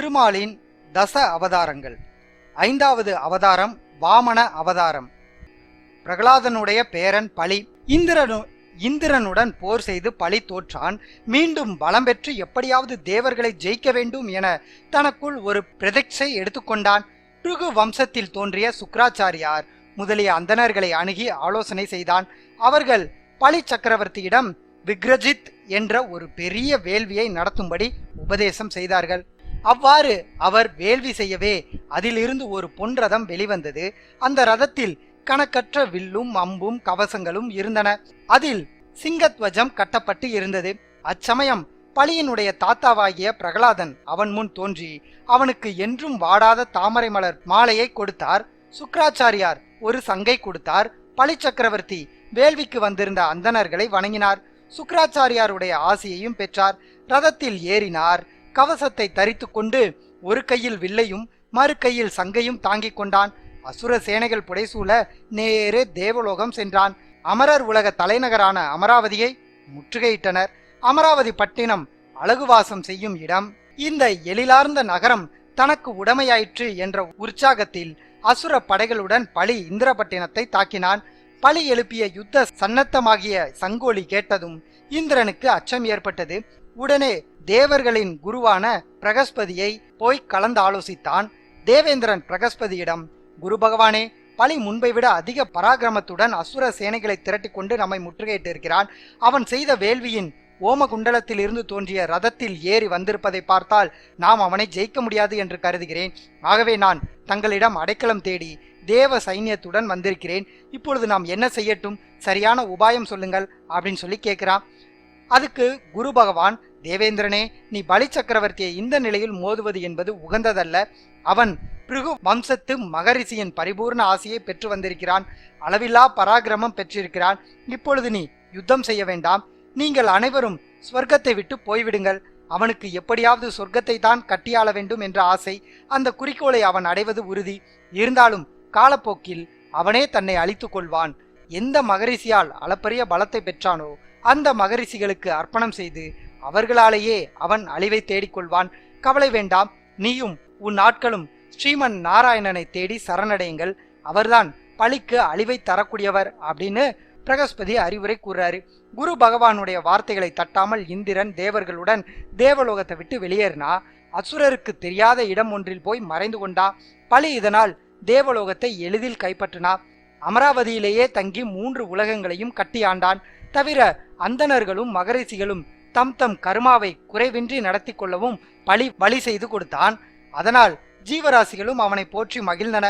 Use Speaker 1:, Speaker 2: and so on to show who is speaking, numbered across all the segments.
Speaker 1: திருமாலின் தச அவதாரங்கள். 5வது அவதாரம் வாமன அவதாரம். பிரகலாதனுடைய பேரன் பலி இந்திரனுடன் போர் செய்து பலி தோற்றான். மீண்டும் பலம் பெற்று எப்படியாவது தேவர்களை ஜெயிக்க வேண்டும் என தனக்குள் ஒரு பிரதிட்சை எடுத்துக்கொண்டான். பிருகு வம்சத்தில் தோன்றிய சுக்ராச்சாரியார் முதலிய அந்தணர்களை அணுகி ஆலோசனை செய்தான். அவர்கள் பலி சக்கரவர்த்தியிடம் விக்ரஜித் என்ற ஒரு பெரிய வேள்வியை நடத்தும்படி உபதேசம் செய்தார்கள். அவ்வாறு அவர் வேள்வி செய்யவே அதிலிருந்து ஒரு பொன் ரதம் வெளிவந்தது. அந்த ரதத்தில் கணக்கற்ற வில்லும் அம்பும் கவசங்களும் இருந்தன. அதில் சிங்கத்வஜம் கட்டப்பட்டு இருந்தது. அச்சமயம் பலியினுடைய தாத்தாவாகிய பிரகலாதன் அவன் முன் தோன்றி அவனுக்கு என்றும் வாடாத தாமரை மலர் மாலையை கொடுத்தார். சுக்ராச்சாரியார் ஒரு சங்கை கொடுத்தார். பலி சக்கரவர்த்தி வேள்விக்கு வந்திருந்த அந்தணர்களை வணங்கினார். சுக்ராச்சாரியாருடைய ஆசியையும் பெற்றார். ரதத்தில் ஏறினார். கவசத்தை தரித்து கொண்டு ஒரு கையில் வில்லையும் மறு கையில் சங்கையும் தாங்கிக் கொண்டான். அசுர சேனைகள் புடைசூழ நேரே தேவலோகம் சென்றான். அமரர் உலக தலைநகரான அமராவதியை முற்றுகையிட்டனர். அமராவதி பட்டினம் அழகுவாசம் செய்யும் இடம். இந்த எழிலார்ந்த நகரம் தனக்கு உடமையாயிற்று என்ற உற்சாகத்தில் அசுர படைகளுடன் பலி இந்திரபட்டினத்தை தாக்கினான். பலி எழுப்பிய யுத்த சன்னத்தமாகிய சங்கோலி கேட்டதும் இந்திரனுக்கு அச்சம் ஏற்பட்டது. உடனே தேவர்களின் குருவான பிரகஸ்பதியை போய் கலந்து ஆலோசித்தான். தேவேந்திரன் பிரகஸ்பதியிடம், குரு பகவானே, பலி முன்பை விட அதிக பராக்கிரமத்துடன் அசுர சேனைகளை திரட்டி கொண்டு நம்மை முற்றுகையிட்டு இருக்கிறான். அவன் செய்த வேள்வியின் ஓம குண்டலத்தில் இருந்து தோன்றிய ரதத்தில் ஏறி வந்திருப்பதை பார்த்தால் நாம் அவனை ஜெயிக்க முடியாது என்று கருதுகிறேன். ஆகவே நான் தங்களிடம் அடைக்கலம் தேடி தேவ சைன்யத்துடன் வந்திருக்கிறேன். இப்பொழுது நாம் என்ன செய்யட்டும்? சரியான உபாயம் சொல்லுங்கள் அப்படின்னு சொல்லி கேட்கிறான். அதுக்கு குரு பகவான், தேவேந்திரனே, நீ பலி சக்கரவர்த்தியை இந்த நிலையில் மோதுவது என்பது உகந்ததல்ல. அவன் பிருகு வம்சத்து மகரிஷியின் பரிபூர்ண ஆசையை பெற்று வந்திருக்கிறான். அளவில்லா பராக்கிரமம் பெற்றிருக்கிறான். இப்பொழுது நீ யுத்தம் செய்ய வேண்டாம். நீங்கள் அனைவரும் சொர்க்கத்தை விட்டு போய்விடுங்கள். அவனுக்கு எப்படியாவது சொர்க்கத்தை தான் கட்டியாள வேண்டும் என்ற ஆசை. அந்த குறிக்கோளை அவன் அடைவது உறுதி. இருந்தாலும் காலப்போக்கில் அவனே தன்னை அழித்து கொள்வான். எந்த மகரிஷியால் அளப்பரிய பலத்தை பெற்றானோ அந்த மகரிஷிகளுக்கு அர்ப்பணம் செய்து அவர்களாலேயே அவன் அழிவை தேடிக்கொள்வான். கவலை வேண்டாம். நீயும் உன் ஆட்களும் ஸ்ரீமன் நாராயணனை தேடி சரணடையுங்கள். அவர்தான் பலிக்கு அழிவை தரக்கூடியவர் அப்படின்னு பிரகஸ்பதி அறிவுரை கூறாரு. குரு பகவானுடைய வார்த்தைகளை தட்டாமல் இந்திரன் தேவர்களுடன் தேவலோகத்தை விட்டு வெளியேறினா. அசுரருக்கு தெரியாத இடம் ஒன்றில் போய் மறைந்து கொண்டா. பலி இதனால் தேவலோகத்தை எளிதில் கைப்பற்றினா. அமராவதியிலேயே தங்கி 3 உலகங்களையும் கட்டி ஆண்டான். தவிர அந்தணர்களும் மகரிஷிகளும் தம் தம் கர்மாவை குறைவின்றி நடத்தி கொள்ளவும் பலி வழி செய்து கொடுத்தான். அதனால் ஜீவராசிகளும் அவனை போற்றி மகிழ்ந்தன.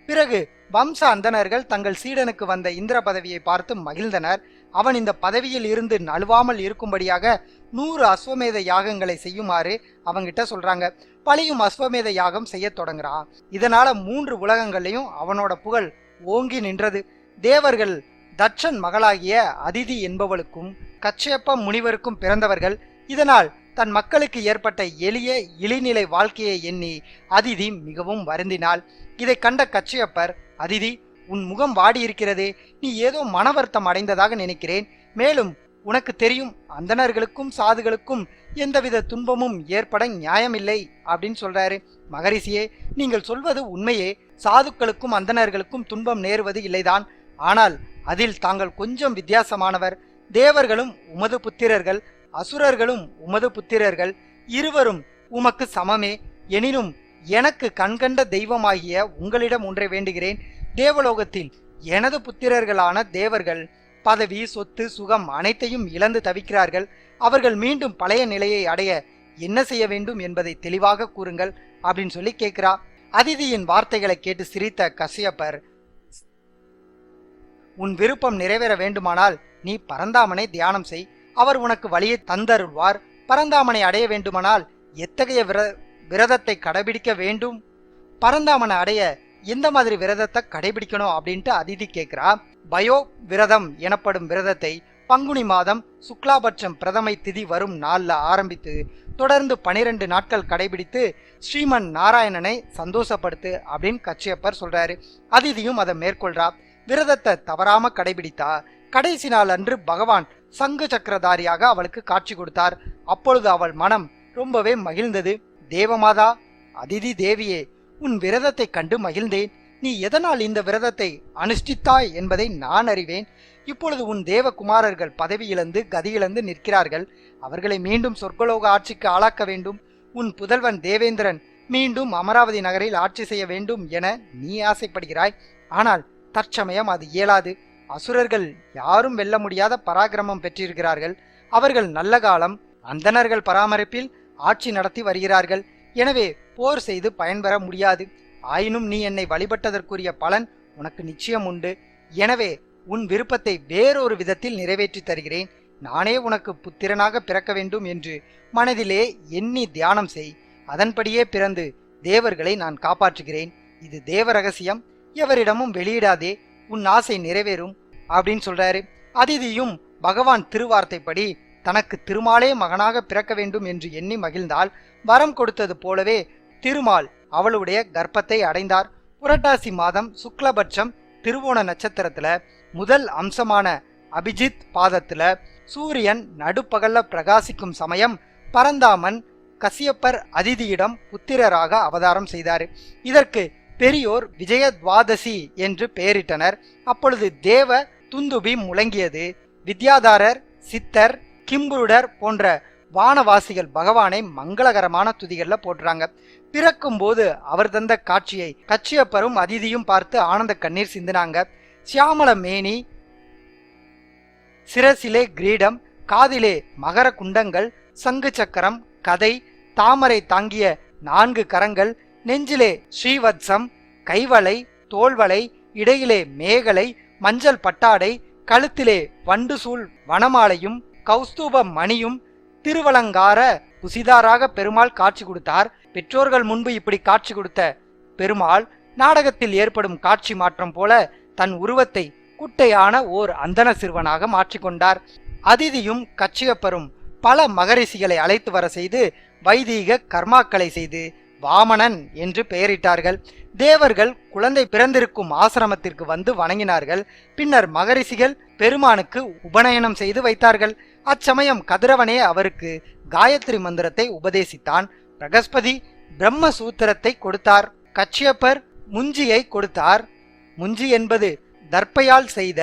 Speaker 1: பிறகு வம்ச அந்தணர்கள் தங்கள் சீடனுக்கு வந்த இந்திர பதவியை பார்த்து மகிழ்ந்தனர். அவன் இந்த பதவியில் இருந்து நழுவாமல் இருக்கும்படியாக 100 அஸ்வமேத யாகங்களை செய்யுமாறு அவங்கிட்ட சொல்றாங்க. பலியும் அஸ்வமேத யாகம் செய்ய தொடங்குறான். இதனால 3 உலகங்களையும் அவனோட புகழ் ஓங்கி நின்றது. தேவர்கள் தட்சன் மகளாகிய அதிதி என்பவளுக்கும் கச்சேப்ப முனிவருக்கும் பிறந்தவர்கள். இதனால் தன் மக்களுக்கு ஏற்பட்ட எளிய இழிநிலை வாழ்க்கையை எண்ணி அதிதி மிகவும் வருந்தினாள். இதை கண்ட கச்சேப்பர், அதிதி, உன் முகம் வாடியிருக்கிறதே, நீ ஏதோ மனவருத்தம் அடைந்ததாக நினைக்கிறேன். மேலும் உனக்கு தெரியும், அந்தணர்களுக்கும் சாதுகளுக்கும் எந்தவித துன்பமும் ஏற்பட நியாயமில்லை அப்படின்னு சொல்றாரு. மகரிஷியே, நீங்கள் சொல்வது உண்மையே. சாதுக்களுக்கும் அந்தணர்களுக்கும் துன்பம் நேருவது இல்லைதான். ஆனால் அதில் தாங்கள் கொஞ்சம் வித்தியாசமானவர். தேவர்களும் உமது புத்திரர்கள், அசுரர்களும் உமது புத்திரர்கள். இருவரும் உமக்கு சமமே. எனினும் எனக்கு கண்கண்ட தெய்வமாகிய உங்களிடம் ஒன்றை வேண்டுகிறேன். தேவலோகத்தில் எனது புத்திரர்களான தேவர்கள் பதவி, சொத்து, சுகம் அனைத்தையும் இழந்து தவிக்கிறார்கள். அவர்கள் மீண்டும் பழைய நிலையை அடைய என்ன செய்ய வேண்டும் என்பதை தெளிவாக கூறுங்கள் அப்படின்னு சொல்லி கேட்கிறா. அதிதியின் வார்த்தைகளை கேட்டு சிரித்த கசியப்பர், உன் விருப்பம் நிறைவேற வேண்டுமானால் நீ பரந்தாமனை தியானம் செய். அவர் உனக்கு வழியை தந்தருள்வார். பரந்தாமனை அடைய வேண்டுமானால் எத்தகைய விரதத்தை கடைபிடிக்க வேண்டும்? பரந்தாமனை அடைய எந்த மாதிரி விரதத்தை கடைபிடிக்கணும் அப்படின்ட்டு அதிதி கேட்கிறா. பயோ விரதம் எனப்படும் விரதத்தை பங்குனி மாதம் சுக்லாபட்சம் பிரதமை திதி வரும் நாள்ல ஆரம்பித்து தொடர்ந்து 12 நாட்கள் கடைபிடித்து ஸ்ரீமன் நாராயணனை சந்தோஷப்படுத்து அப்படின்னு கச்சியப்பர் சொல்றாரு. அதிதியும் அதை மேற்கொள்றா. விரதத்தை தவறாம கடைபிடித்தா கடைசி நாள் அன்று பகவான் சங்கு சக்கரதாரியாக அவளுக்கு காட்சி கொடுத்தார். அப்பொழுது அவள் மனம் ரொம்பவே மகிழ்ந்தது. தேவமாதா அதிதி தேவியே, உன் விரதத்தை கண்டு மகிழ்ந்தேன். நீ எதனால் இந்த விரதத்தை அனுஷ்டித்தாய் என்பதை நான் அறிவேன். இப்பொழுது உன் தேவகுமாரர்கள் பதவி இழந்து கதி இழந்து நிற்கிறார்கள். அவர்களை மீண்டும் சொர்க்கலோக ஆட்சிக்கு ஆளாக்க வேண்டும். உன் புதல்வன் தேவேந்திரன் மீண்டும் அமராவதி நகரில் ஆட்சி செய்ய வேண்டும் என நீ ஆசைப்படுகிறாய். ஆனால் தற்சமயம் அது இயலாது. அசுரர்கள் யாரும் வெல்ல முடியாத பராக்கிரமம் பெற்றிருக்கிறார்கள். அவர்கள் நல்ல காலம் அந்தணர்கள் பராமரிப்பில் ஆட்சி நடத்தி வருகிறார்கள். எனவே போர் செய்து பயன்பெற முடியாது. ஆயினும் நீ என்னை வழிபட்டதற்குரிய பலன் உனக்கு நிச்சயம் உண்டு. எனவே உன் விருப்பத்தை வேறொரு விதத்தில் நிறைவேற்றி தருகிறேன். நானே உனக்கு புத்திரனாக பிறக்க வேண்டும் என்று மனதிலே எண்ணி தியானம் செய். அதன்படியே பிறந்து தேவர்களை நான் காப்பாற்றுகிறேன். இது தேவ ரகசியம், எவரிடமும் வெளியிடாதே. உன் ஆசை நிறைவேறும் அப்படின்னு சொல்றாரு. அதிதியும் பகவான் திருவார்த்தைப்படி தனக்கு திருமாலே மகனாக பிறக்க வேண்டும் என்று எண்ணி மகிழ்ந்தால் வரம் கொடுத்தது போலவே திருமால் அவளுடைய கர்ப்பத்தை அடைந்தார். புரட்டாசி மாதம் சுக்லபட்சம் திருவோண நட்சத்திரத்துல முதல் அம்சமான அபிஜித் பாதத்துல சூரியன் நடுப்பகல்ல பிரகாசிக்கும் சமயம் பரந்தாமன் கசியப்பர் அதிதியிடம் புத்திரராக அவதாரம் செய்தார். இதற்கு பெரியோர் விஜய துவாதசி என்று பெயரிட்டனர். அப்பொழுது தேவ துந்துபி முழங்கியது. வித்யாதாரர், சித்தர், கிம்புருடர் போன்ற வானவாசிகள் பகவானை மங்களகரமான துதிகள்ல போட்டுறாங்க. பிறக்கும் போது அவர் தந்த காட்சியை கச்சியப்பரும் அதிதியும் பார்த்து ஆனந்த கண்ணீர் சிந்தினாங்க. சியாமல மேனி, சிரசிலே கிரீடம், காதிலே மகர குண்டங்கள், சங்கு சக்கரம், கதை, தாமரை தாங்கிய 4 கரங்கள், நெஞ்சிலே ஸ்ரீவத்சம், கைவளை, தோள்வளை, இடையிலே மேகலை, மஞ்சள் பட்டாடை, கழுத்திலே வண்டுசூல் வனமாலையும் கௌஸ்தூப மணியும் திருவலங்கார குசிதாராக பெருமாள் காட்சி கொடுத்தார். பெற்றோர்கள் முன்பு இப்படி காட்சி கொடுத்த பெருமாள் நாடகத்தில் ஏற்படும் காட்சி மாற்றம் போல தன் உருவத்தை குட்டையான ஓர் அந்தன சிறுவனாக மாற்றிக்கொண்டார். அதிதியும் கச்சியப்பரும் பல மகரிஷிகளை அழைத்து வர செய்து வைதீக கர்மாக்களை செய்து வாமனன் என்று பெயரிட்டார்கள். தேவர்கள் குழந்தை பிறந்திருக்கும் ஆசிரமத்திற்கு வந்து வணங்கினார்கள். பின்னர் மகரிஷிகள் பெருமானுக்கு உபநயனம் செய்து வைத்தார்கள். அச்சமயம் கதிரவனே அவருக்கு காயத்ரி மந்திரத்தை உபதேசித்தான். பிரகஸ்பதி பிரம்மசூத்திரத்தை கொடுத்தார். கச்சியப்பர் முஞ்சியை கொடுத்தார். முஞ்சி என்பது தர்ப்பையால் செய்த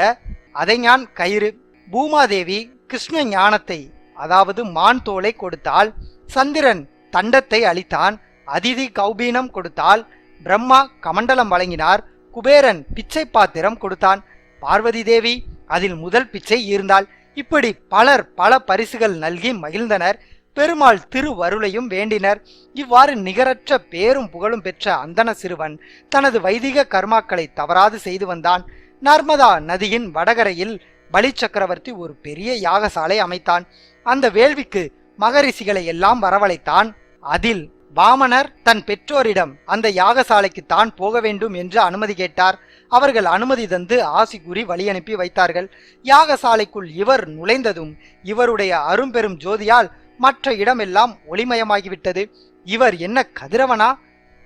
Speaker 1: அதைஞான் கயிறு. பூமாதேவி கிருஷ்ண ஞானத்தை அதாவது மான் தோலை கொடுத்தாள். சந்திரன் தண்டத்தை அளித்தான். அதிதி கௌபீனம் கொடுத்தாள். பிரம்மா கமண்டலம் வழங்கினார். குபேரன் பிச்சை பாத்திரம் கொடுத்தான். பார்வதி தேவி அதில் முதல் பிச்சை ஈர்ந்தாள். இப்படி பலர் பல பரிசுகள் நல்கி மகிழ்ந்தனர். பெருமாள் திருவருளையும் வேண்டினர். இவ்வாறு நிகரற்ற பேரும் புகழும் பெற்ற அந்தன சிறுவன் தனது வைதிக கர்மாக்களை தவறாது செய்து வந்தான். நர்மதா நதியின் வடகரையில் பலி சக்கரவர்த்தி ஒரு பெரிய யாகசாலை அமைத்தான். அந்த வேள்விக்கு மகரிஷிகளை எல்லாம் வரவழைத்தான். அதில் வாமனர் தன் பெற்றோரிடம் அந்த யாகசாலைக்கு தான் போக வேண்டும் என்று அனுமதி கேட்டார். அவர்கள் அனுமதி தந்து ஆசி கூறி வழி அனுப்பி வைத்தார்கள். யாகசாலைக்குள் இவர் நுழைந்ததும் இவருடைய அரும்பெரும் ஜோதியால் மற்ற இடமெல்லாம் ஒளிமயமாகிவிட்டது. இவர் என்ன கதிரவனா,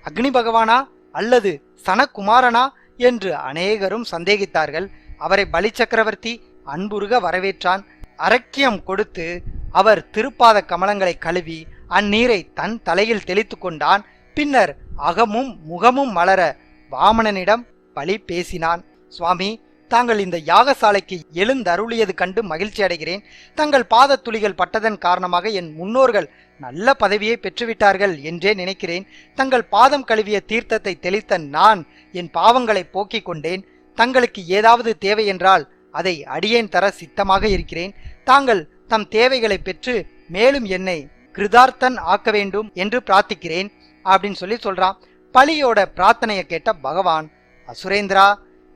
Speaker 1: அக்னி பகவானா அல்லது சனகுமாரனா என்று அநேகரும் சந்தேகித்தார்கள். அவரை பலி சக்கரவர்த்தி அன்புருக வரவேற்றான். அரக்கியம் கொடுத்து அவர் திருப்பாத கமலங்களை கழுவி அந்நீரை தன் தலையில் தெளித்து கொண்டான். பின்னர் அகமும் முகமும் மலர வாமனனிடம் பலி பேசினான். சுவாமி, தாங்கள் இந்த யாகசாலைக்கு எழுந்தருளியது கண்டு மகிழ்ச்சி அடைகிறேன். தங்கள் பாத துளிகள் பட்டதன் காரணமாக என் முன்னோர்கள் நல்ல பதவியை பெற்றுவிட்டார்கள் என்றே நினைக்கிறேன். தங்கள் பாதம் கழுவிய தீர்த்தத்தை தெளித்த நான் என் பாவங்களை போக்கிக் கொண்டேன். தங்களுக்கு ஏதாவது தேவை என்றால் அதை அடியேன் தர சித்தமாக இருக்கிறேன். தாங்கள் தம் தேவைகளை பெற்று மேலும் என்னை கிருதார்த்தன் ஆக்க வேண்டும் என்று பிரார்த்திக்கிறேன் அப்படின்னு சொல்றான். பலியோட பிரார்த்தனையை கேட்ட பகவான், அசுரேந்திரா,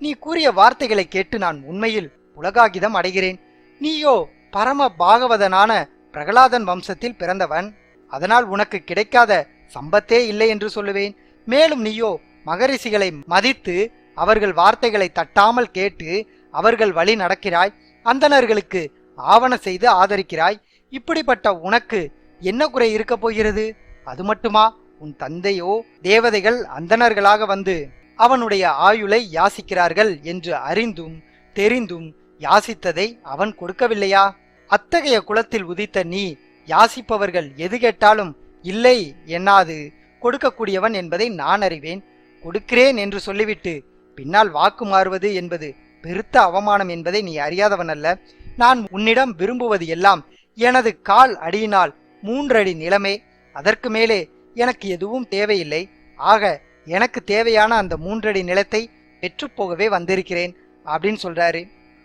Speaker 1: நீ கூறிய வார்த்தைகளை கேட்டு நான் உண்மையில் புலகாகிதம் அடைகிறேன். நீயோ பரம பாகவதனான பிரகலாதன் வம்சத்தில் பிறந்தவன். அதனால் உனக்கு கிடைக்காத சம்பத்தே இல்லை என்று சொல்லுவேன். மேலும் நீயோ மகரிஷிகளை மதித்து அவர்கள் வார்த்தைகளை தட்டாமல் கேட்டு அவர்கள் வழி நடக்கிறாய். அந்தணர்களுக்கு ஆவண செய்து ஆதரிக்கிறாய். இப்படிப்பட்ட உனக்கு என்ன குறை இருக்க போகிறது? அது மட்டுமா, உன் தந்தையோ தேவதைகள் அந்தணர்களாக வந்து அவனுடைய ஆயுளை யாசிக்கிறார்கள் என்று அறிந்தும் தெரிந்தும் யாசித்ததை அவன் கொடுக்கவில்லையா? அத்தகைய குலத்தில் உதித்த நீ யாசிப்பவர்கள் எது கேட்டாலும் இல்லை என்னாது கொடுக்கக்கூடியவன் என்பதை நான் அறிவேன். கொடுக்கிறேன் என்று சொல்லிவிட்டு பின்னால் வாக்கு மாறுவது என்பது பெருத்த அவமானம் என்பதை நீ அறியாதவன் அல்ல. நான் உன்னிடம் விரும்புவது எல்லாம் எனது கால் அடியினால் 3 அடி நிலமே. அதற்கு மேலே எனக்கு எதுவும் தேவையில்லை. ஆக எனக்கு தேவையான அந்த 3 அடி நிலத்தை பெற்றுப்போகவே வந்திருக்கிறேன் அப்படின்னு சொல்றாரு.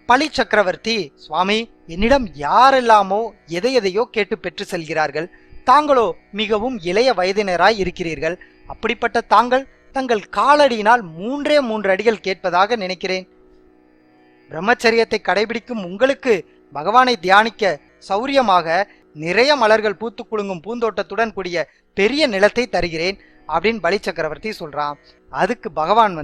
Speaker 1: பலி சக்கரவர்த்தி, சுவாமி, என்னிடம் யாரெல்லாமோ எதையோ கேட்டு பெற்று செல்கிறார்கள். தாங்களோ மிகவும் இளைய வயதினராய் இருக்கிறீர்கள். அப்படிப்பட்ட தாங்கள் தங்கள் காலடியினால் 3 அடிகள் கேட்பதாக நினைக்கிறேன். பிரம்மச்சரியத்தை கடைபிடிக்கும் உங்களுக்கு பகவானை தியானிக்க சௌரியமாக நிறைய மலர்கள் பூத்து குலுங்கும் பூந்தோட்டத்துடன் கூடிய பெரிய நிலத்தை தருகிறேன் அப்படின்னு பலி சக்கரவர்த்தி சொல்றான். அதுக்கு பகவான்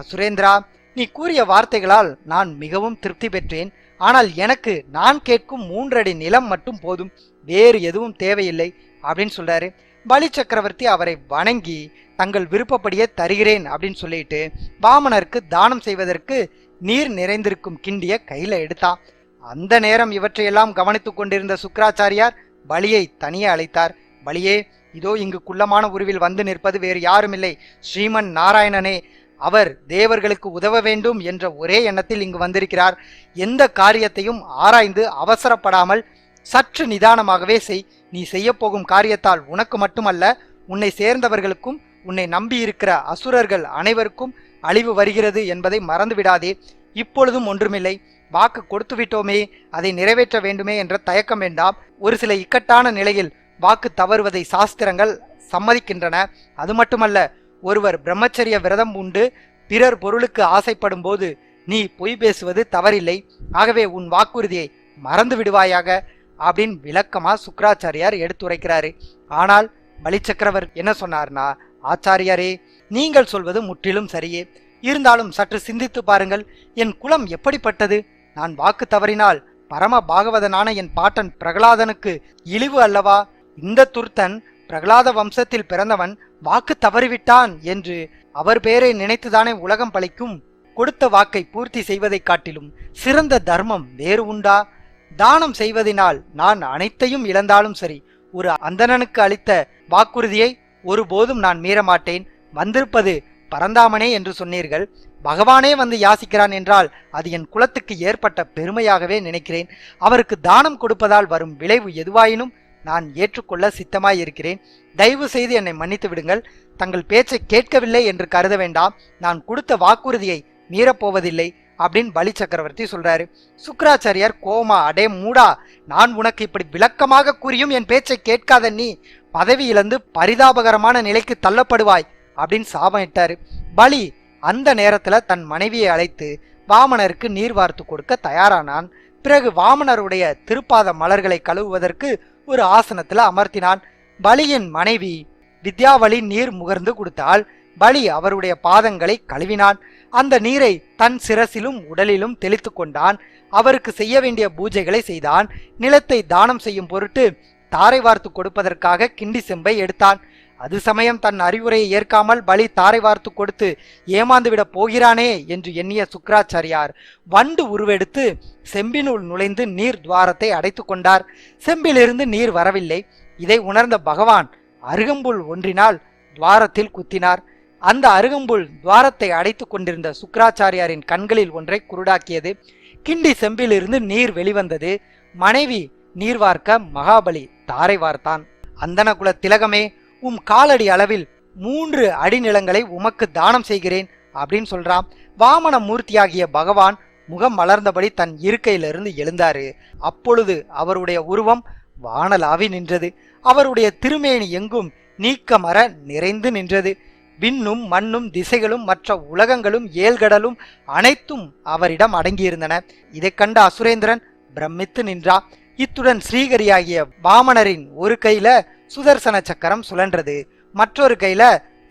Speaker 1: அசுரேந்திரா, நீ கூறிய வார்த்தைகளால் நான் மிகவும் திருப்தி பெற்றேன். ஆனால் எனக்கு நான் கேட்கும் 3 அடி நிலம் மட்டும் போதும், வேறு எதுவும் தேவையில்லை அப்படின்னு சொல்றாரு. பலி சக்கரவர்த்தி அவரை வணங்கி தங்கள் விருப்பப்படியே தருகிறேன் அப்படின்னு சொல்லிட்டு வாமனருக்கு தானம் செய்வதற்கு நீர் நிறைந்திருக்கும் கிண்டிய கையில எடுத்தான். அந்த நேரம் இவற்றையெல்லாம் கவனித்துக் கொண்டிருந்த சுக்கராச்சாரியார் பலியை தனியே அழைத்தார். பலியே, இதோ இங்கு குள்ளமான உருவில் வந்து நிற்பது வேறு யாருமில்லை, ஸ்ரீமன் நாராயணனே. அவர் தேவர்களுக்கு உதவ வேண்டும் என்ற ஒரே எண்ணத்தில் இங்கு வந்திருக்கிறார். எந்த காரியத்தையும் ஆராய்ந்து அவசரப்படாமல் சற்று நிதானமாகவே செய். நீ செய்யப்போகும் காரியத்தால் உனக்கு மட்டுமல்ல, உன்னை சேர்ந்தவர்களுக்கும் உன்னை நம்பியிருக்கிற அசுரர்கள் அனைவருக்கும் அழிவு வருகிறது என்பதை மறந்துவிடாதே. இப்பொழுதும் ஒன்றுமில்லை, வாக்கு கொடுத்து விட்டோமே, அதை நிறைவேற்ற வேண்டுமே என்ற தயக்கம் வேண்டாம். ஒரு சில இக்கட்டான நிலையில் வாக்கு தவறுவதை சாஸ்திரங்கள் சம்மதிக்கின்றன. அது மட்டுமல்ல, ஒருவர் பிரம்மச்சரிய விரதம் உண்டு பிறர் பொருளுக்கு ஆசைப்படும் போது நீ பொய் பேசுவது தவறில்லை. ஆகவே உன் வாக்குறுதியை மறந்து விடுவாயாக அப்படின்னு விளக்கமா சுக்கராச்சாரியார் எடுத்துரைக்கிறாரு. ஆனால் பலி சக்கரவர்த்தி என்ன சொன்னார்னா, ஆச்சாரியாரே, நீங்கள் சொல்வது முற்றிலும் சரியே. இருந்தாலும் சற்று சிந்தித்து பாருங்கள். என் குலம் எப்படிப்பட்டது? நான் வாக்கு தவறினால் பரம பாகவதனான என் பாட்டன் பிரகலாதனுக்கு இழிவு அல்லவா? இந்த துர்த்தன் பிரகலாத வம்சத்தில் பிறந்தவன் வாக்கு தவறிவிட்டான் என்று அவர் பெயரை நினைத்துதானே உலகம் பழிக்கும். கொடுத்த வாக்கை பூர்த்தி செய்வதை காட்டிலும் சிறந்த தர்மம் வேறு உண்டா? தானம் செய்வதனால் நான் அனைத்தையும் இழந்தாலும் சரி, ஒரு அந்தணனுக்கு அளித்த வாக்குறுதியை ஒருபோதும் நான் மீறமாட்டேன். வந்திருப்பது பரந்தாமனே என்று சொன்னீர்கள். பகவானே வந்து யாசிக்கிறான் என்றால் அது என் குலத்துக்கு ஏற்பட்ட பெருமையாகவே நினைக்கிறேன். அவருக்கு தானம் கொடுப்பதால் வரும் விளைவு எதுவாயினும் நான் ஏற்றுக்கொள்ள சித்தமாயிருக்கிறேன். தயவு செய்து என்னை மன்னித்து விடுங்கள். தங்கள் பேச்சை கேட்கவில்லை என்று கருத வேண்டாம். நான் கொடுத்த வாக்குறுதியை மீறப்போவதில்லை அப்படின்னு பலி சக்கரவர்த்தி சொல்றாரு. சுக்கராச்சாரியார் கோமா, அடே மூடா, நான் உனக்கு இப்படி விளக்கமாக கூறியும் என் பேச்சை கேட்காத நீ பதவி இழந்து பரிதாபகரமான நிலைக்கு தள்ளப்படுவாய் அப்படின்னு சாபம் இட்டாரு. பலி அந்த நேரத்துல தன் மனைவியை அழைத்து வாமனருக்கு நீர் வார்த்து கொடுக்க தயாரானான். பிறகு வாமனருடைய திருப்பாத மலர்களை கழுவுவதற்கு ஒரு ஆசனத்துல அமர்த்தினான். பலியின் மனைவி வித்யாவளி நீர் முகர்ந்து கொடுத்தாள். பலி அவருடைய பாதங்களை கழுவினான். அந்த நீரை தன் சிரசிலும் உடலிலும் தெளித்து கொண்டான். அவருக்கு செய்ய வேண்டிய பூஜைகளை செய்தான். நிலத்தை தானம் செய்யும் பொருட்டு தாரை வார்த்து கொடுப்பதற்காக கிண்டி செம்பை எடுத்தான். அது சமயம் தன் அறிவுரையை ஏற்காமல் பலி தாரை வார்த்து கொடுத்து ஏமாந்துவிட போகிறானே என்று எண்ணிய சுக்கராச்சாரியார் வண்டு உருவெடுத்து செம்பினுள் நுழைந்து நீர் துவாரத்தை அடைத்து கொண்டார். செம்பிலிருந்து நீர் வரவில்லை. இதை உணர்ந்த பகவான் அருகம்புல் ஒன்றினால் துவாரத்தில் குத்தினார். அந்த அருகம்புல் துவாரத்தை அடைத்து கொண்டிருந்த சுக்கராச்சாரியாரின் கண்களில் ஒன்றை குருடாக்கியது. கிண்டி செம்பிலிருந்து நீர் வெளிவந்தது. மனைவி நீர் வார்க்க மகாபலி தாரை வார்த்தான். அந்தனகுல திலகமே, காலடி அளவில் 3 அடி நிலங்களை உமக்கு தானம் செய்கிறேன் அப்படின்னு சொல்றான். வாமன மூர்த்தியாகிய பகவான் முகம் மலர்ந்தபடி தன் இருக்கையிலிருந்து எழுந்தாரு. அப்பொழுது அவருடைய உருவம் வானலாவி நின்றது. அவருடைய திருமேனி எங்கும் நீக்கமர நிறைந்து நின்றது. விண்ணும் மண்ணும் திசைகளும் மற்ற உலகங்களும் ஏழ்கடலும் அனைத்தும் அவரிடம் அடங்கியிருந்தன. இதை கண்ட அசுரேந்திரன் பிரமித்து நின்றான். இத்துடன் ஸ்ரீகரியாகிய வாமனரின் ஒரு கையில சுதர்சன சக்கரம் சுழன்றது, மற்றொரு கையில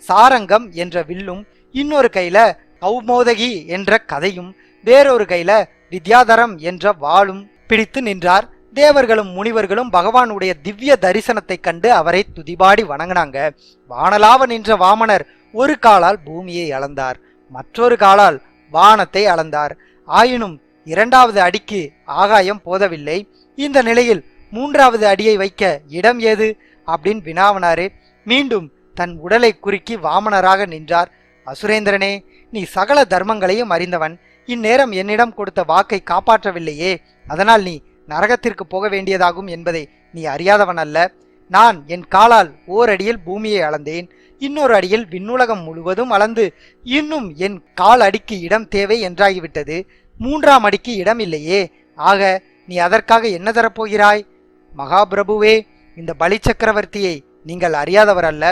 Speaker 1: சாரங்கம் என்ற வில்லும், இன்னொரு கையில கௌமோதகி என்ற கதையும், வேறொரு கையில வித்யாதரம் என்ற வாளும் பிடித்து நின்றார். தேவர்களும் முனிவர்களும் பகவானுடைய திவ்ய தரிசனத்தை கண்டு அவரை துதிபாடி வணங்கினாங்க. வானலாவ நின்ற வாமனர் ஒரு காலால் பூமியை அளந்தார், மற்றொரு காலால் வானத்தை அளந்தார். ஆயினும் 2வது அடிக்கு ஆகாயம் போதவில்லை. இந்த நிலையில் 3வது அடியை வைக்க இடம் ஏது அப்படின்னு வினாவனாரு. மீண்டும் தன் உடலை குறுக்கி வாமனராக நின்றார். அசுரேந்திரனே, நீ சகல தர்மங்களையும் அறிந்தவன். இந்நேரம் என்னிடம் கொடுத்த வாக்கை காப்பாற்றவில்லையே, அதனால் நீ நரகத்திற்கு போக வேண்டியதாகும் என்பதை நீ அறியாதவன் அல்ல. நான் என் காலால் ஓரடியில் பூமியை அளந்தேன், இன்னொரு அடியில் விண்ணுலகம் முழுவதும் அளந்து இன்னும் என் கால் அடிக்கு இடம் தேவை என்றாகிவிட்டது. மூன்றாம் அடிக்கு இடம் இல்லையே. ஆக நீ அதற்காக என்ன தரப்போகிறாய்? மகாபிரபுவே, இந்த பலி சக்கரவர்த்தியை நீங்கள் அறியாதவர் அல்ல.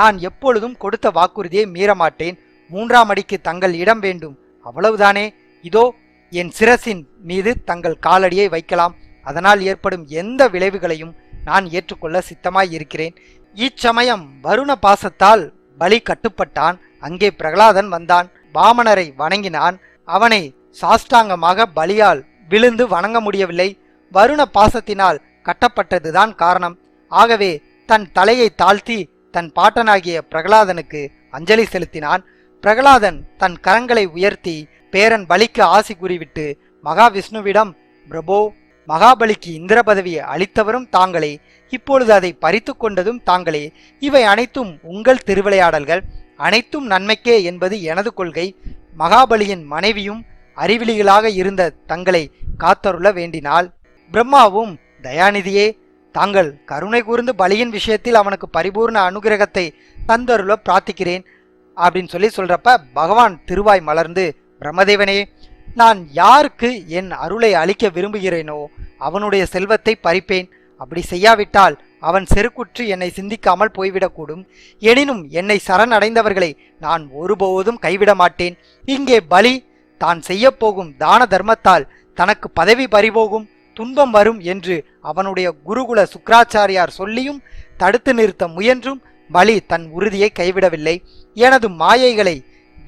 Speaker 1: நான் எப்பொழுதும் கொடுத்த வாக்குறுதியை மீறமாட்டேன். மூன்றாம் அடிக்கு தங்கள் இடம் வேண்டும், அவ்வளவுதானே. இதோ என் சிரசின் மீது தங்கள் காலடியை வைக்கலாம். அதனால் ஏற்படும் எந்த விளைவுகளையும் நான் ஏற்றுக்கொள்ள சித்தமாய் இருக்கிறேன். இச்சமயம் வருண பாசத்தால் பலி கட்டுப்பட்டான். அங்கே பிரகலாதன் வந்தான். வாமனரை வணங்கினான். அவனை சாஷ்டாங்கமாக பலியால் விழுந்து வணங்க முடியவில்லை. வருண பாசத்தினால் கட்டப்பட்டதுதான் காரணம். ஆகவே தன் தலையை தாழ்த்தி தன் பாட்டனாகிய பிரகலாதனுக்கு அஞ்சலி செலுத்தினான். பிரகலாதன் தன் கரங்களை உயர்த்தி பேரன் பலிக்கு ஆசி கூறிவிட்டு மகாவிஷ்ணுவிடம், பிரபோ, மகாபலிக்கு இந்திர பதவியை அளித்தவரும் தாங்களே, இப்பொழுது அதை பறித்து கொண்டதும் தாங்களே. இவை அனைத்தும் உங்கள் திருவிளையாடல்கள், அனைத்தும் நன்மைக்கே என்பது எனது கொள்கை. மகாபலியின் மனைவியும் அறிவிலிகளாக இருந்த தங்களை காத்தருள வேண்டினாள். பிரம்மாவும், தயாநிதியே, தாங்கள் கருணை கூர்ந்து பலியின் விஷயத்தில் அவனுக்கு பரிபூர்ண அனுகிரகத்தை தந்தருள பிரார்த்திக்கிறேன் அப்படின்னு சொல்றப்ப பகவான் திருவாய் மலர்ந்து, பிரம்மதேவனே, நான் யாருக்கு என் அருளை அளிக்க விரும்புகிறேனோ அவனுடைய செல்வத்தை பறிப்பேன். அப்படி செய்யாவிட்டால் அவன் செருக்குற்று என்னை சிந்திக்காமல் போய்விடக்கூடும். எனினும் என்னை சரணடைந்தவர்களை நான் ஒருபோதும் கைவிட மாட்டேன். இங்கே பலி தான் செய்யப்போகும் தான தர்மத்தால் தனக்கு பதவி பறிபோகும், துன்பம் வரும் என்று அவனுடைய குருகுல சுக்ராச்சாரியார் சொல்லியும் தடுத்து நிறுத்த முயன்றும் பலி தன் உறுதியை கைவிடவில்லை. எனது மாயைகளை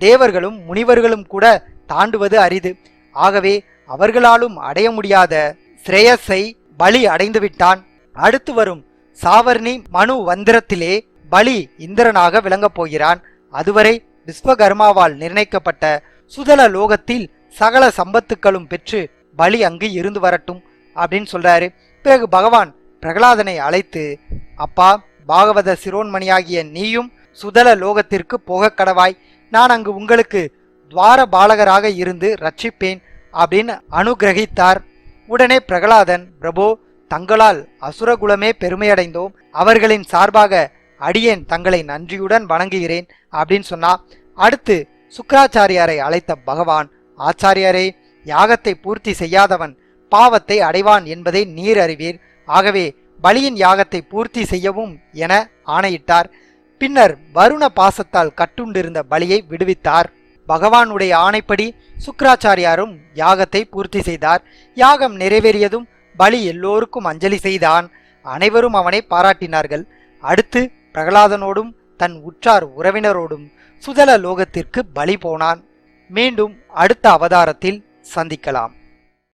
Speaker 1: தேவர்களும் முனிவர்களும் கூட தாண்டுவது அரிது. ஆகவே அவர்களாலும் அடைய முடியாத ஸ்ரேயஸை பலி அடைந்து விட்டான். அடுத்து வரும் சாவர்ணி மனு வந்திரத்திலே பலி இந்திரனாக விளங்கப் போகிறான். அதுவரை விஸ்வகர்மாவால் நிர்ணயிக்கப்பட்ட சுதல லோகத்தில் சகல சம்பத்துக்களும் பெற்று பலி அங்கு இருந்து வரட்டும் அப்படின்னு சொல்றாரு. பிறகு பகவான் பிரகலாதனை அழைத்து, அப்பா, பாகவத சிரோன்மணியாகிய நீயும் சுதல லோகத்திற்கு போக கடவாய். நான் அங்கு உங்களுக்கு துவார பாலகராக இருந்து ரட்சிப்பேன் அப்படின்னு அனுகிரகித்தார். உடனே பிரகலாதன், பிரபோ, தங்களால் அசுரகுலமே பெருமையடைந்தோம். அவர்களின் சார்பாக அடியேன் தங்களை நன்றியுடன் வணங்குகிறேன் அப்படின்னு சொன்னா. அடுத்து சுக்ராச்சாரியாரை அழைத்த பகவான், ஆச்சாரியாரே, யாகத்தை பூர்த்தி செய்யாதவன் பாவத்தை அடைவான் என்பதை நீர் அறிவீர். ஆகவே பலியின் யாகத்தை பூர்த்தி செய்யவும் என ஆணையிட்டார். பின்னர் வருண பாசத்தால் கட்டுண்டிருந்த பலியை விடுவித்தார். பகவானுடைய ஆணைப்படி சுக்ராச்சாரியாரும் யாகத்தை பூர்த்தி செய்தார். யாகம் நிறைவேறியதும் பலி எல்லோருக்கும் அஞ்சலி செய்தான். அனைவரும் அவனை பாராட்டினார்கள். அடுத்து பிரகலாதனோடும் தன் உற்றார் உறவினரோடும் சுதல லோகத்திற்கு பலி போனான். மீண்டும் அடுத்த அவதாரத்தில் சந்திக்கலாம்.